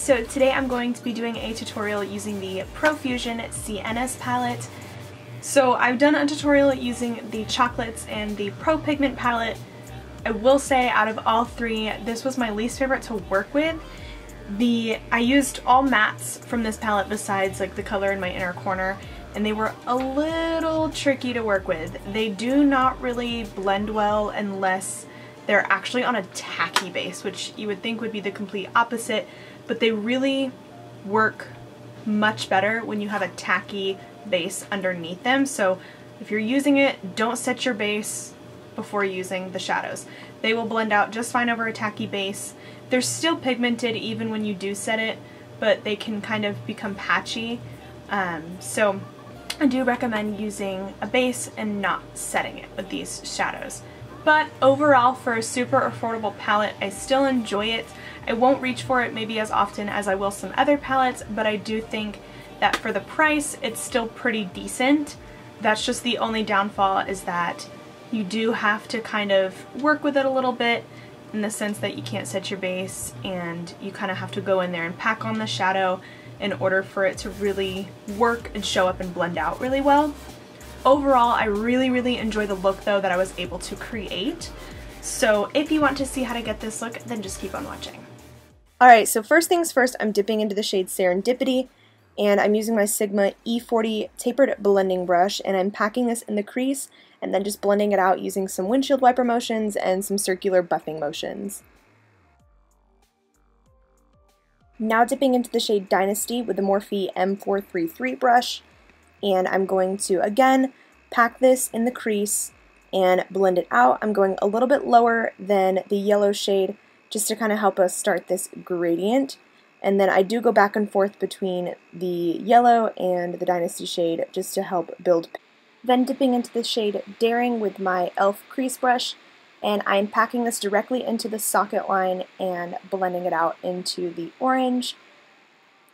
so today I'm going to be doing a tutorial using the Profusion Siennas palette. So I've done a tutorial using the chocolates and the Pro Pigment palette. I will say out of all three, this was my least favorite to work with. I used all mattes from this palette besides like the color in my inner corner, and they were a little tricky to work with. They do not really blend well unless they're actually on a tacky base, which you would think would be the complete opposite, but they really work much better when you have a tacky base underneath them. So if you're using it, don't set your base before using the shadows. They will blend out just fine over a tacky base. They're still pigmented even when you do set it, but they can kind of become patchy. So I do recommend using a base and not setting it with these shadows. But overall, for a super affordable palette, I still enjoy it. I won't reach for it maybe as often as I will some other palettes, but I do think that for the price, it's still pretty decent. That's just the only downfall, is that you do have to kind of work with it a little bit, in the sense that you can't set your base and you kind of have to go in there and pack on the shadow in order for it to really work and show up and blend out really well. Overall, I really enjoy the look though that I was able to create. So if you want to see how to get this look, then just keep on watching. Alright, so first things first, I'm dipping into the shade Serendipity, and I'm using my Sigma E40 tapered blending brush, and I'm packing this in the crease and then just blending it out using some windshield wiper motions and some circular buffing motions. Now dipping into the shade Dynasty with the Morphe M433 brush, and I'm going to again pack this in the crease and blend it out. I'm going a little bit lower than the yellow shade just to kind of help us start this gradient. And then I do go back and forth between the yellow and the Dynasty shade just to help build. Then dipping into the shade Daring with my e.l.f. crease brush, and I'm packing this directly into the socket line and blending it out into the orange.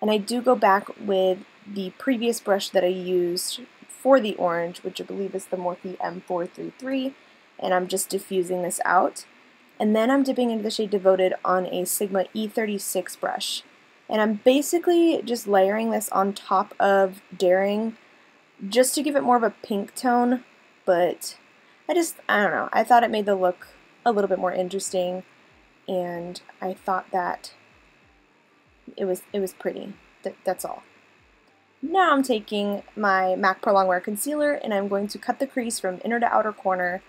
And I do go back with the previous brush that I used for the orange, which I believe is the Morphe M433, and I'm just diffusing this out. And then I'm dipping into the shade Devoted on a Sigma E36 brush. And I'm basically just layering this on top of Daring just to give it more of a pink tone, but I don't know, I thought it made the look a little bit more interesting, and I thought that it was pretty. That's all. Now I'm taking my MAC Pro Longwear Concealer and I'm going to cut the crease from inner to outer corner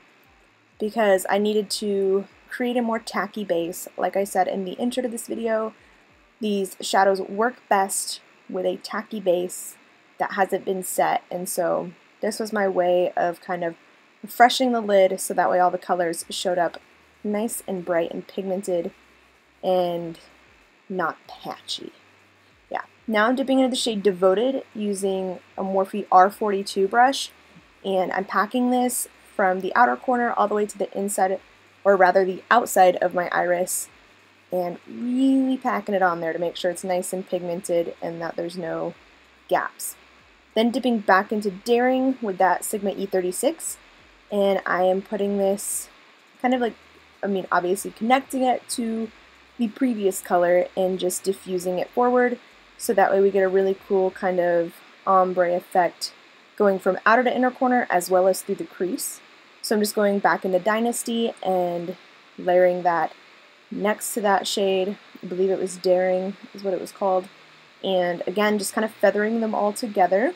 because I needed to create a more tacky base. Like I said in the intro to this video, these shadows work best with a tacky base that hasn't been set, and so this was my way of kind of refreshing the lid so that way all the colors showed up nice and bright and pigmented and not patchy. Yeah. Now I'm dipping into the shade Devoted using a Morphe R42 brush, and I'm packing this from the outer corner all the way to the inside, or rather the outside of my iris, and really packing it on there to make sure it's nice and pigmented and that there's no gaps. Then dipping back into Daring with that Sigma E36, and I am putting this kind of like, obviously connecting it to the previous color and just diffusing it forward, so that way we get a really cool kind of ombre effect going from outer to inner corner as well as through the crease. So I'm just going back into Dynasty and layering that next to that shade. I believe it was Daring is what it was called. And again, just kind of feathering them all together.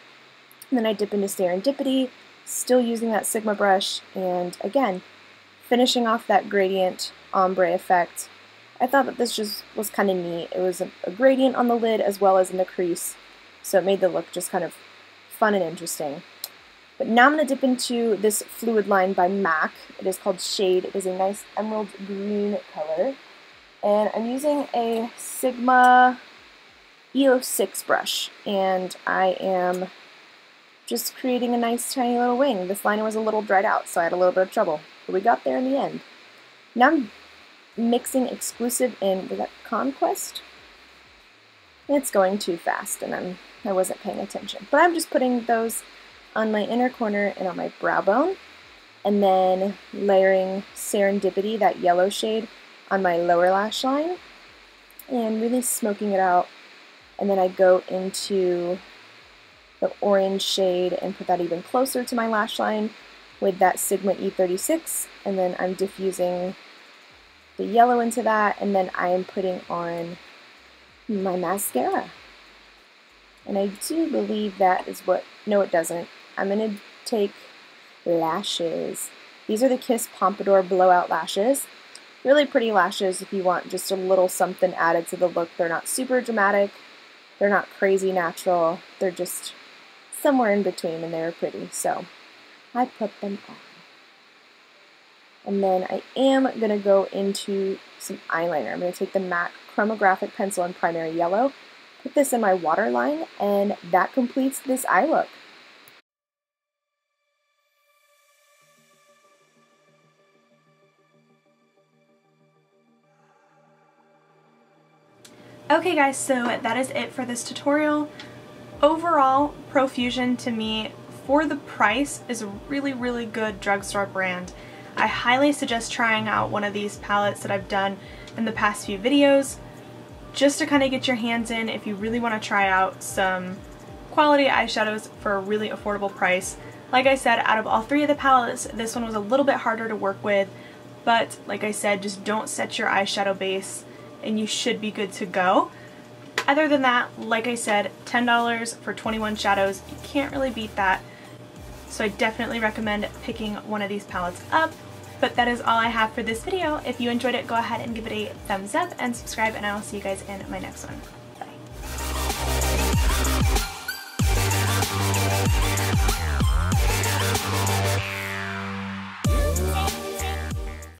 And then I dip into Serendipity, still using that Sigma brush, and again, finishing off that gradient ombre effect. I thought that this just was kind of neat. It was a gradient on the lid as well as in the crease, so it made the look just kind of fun and interesting. But now I'm going to dip into this Fluidline by MAC. It is called Shade. It is a nice emerald green color. And I'm using a Sigma E06 brush, and I am just creating a nice tiny little wing. This liner was a little dried out, so I had a little bit of trouble, but we got there in the end. Now I'm mixing Exclusive in with that Conquest. It's going too fast, and I wasn't paying attention. But I'm just putting those on my inner corner and on my brow bone, and then layering Serendipity, that yellow shade, on my lower lash line, and really smoking it out and then I go into the orange shade and put that even closer to my lash line with that Sigma E36, and then I'm diffusing the yellow into that, and then I am putting on my mascara. And I do believe that is what, no it doesn't. I'm going to take lashes. These are the Kiss Pompadour Blowout Lashes. Really pretty lashes if you want just a little something added to the look. They're not super dramatic, they're not crazy natural, they're just somewhere in between, and they're pretty, so I put them on. And then I am going to go into some eyeliner. I'm going to take the MAC Chromographic Pencil in Primary Yellow, put this in my waterline, and that completes this eye look. Okay guys, so that is it for this tutorial. Overall, Profusion to me, for the price, is a really good drugstore brand. I highly suggest trying out one of these palettes that I've done in the past few videos, just to kind of get your hands in if you really want to try out some quality eyeshadows for a really affordable price. Like I said, out of all three of the palettes, this one was a little bit harder to work with, but like I said, just don't set your eyeshadow base and you should be good to go. Other than that, like I said, $10 for 21 shadows, you can't really beat that. So I definitely recommend picking one of these palettes up. But that is all I have for this video. If you enjoyed it, go ahead and give it a thumbs up and subscribe, and I will see you guys in my next one.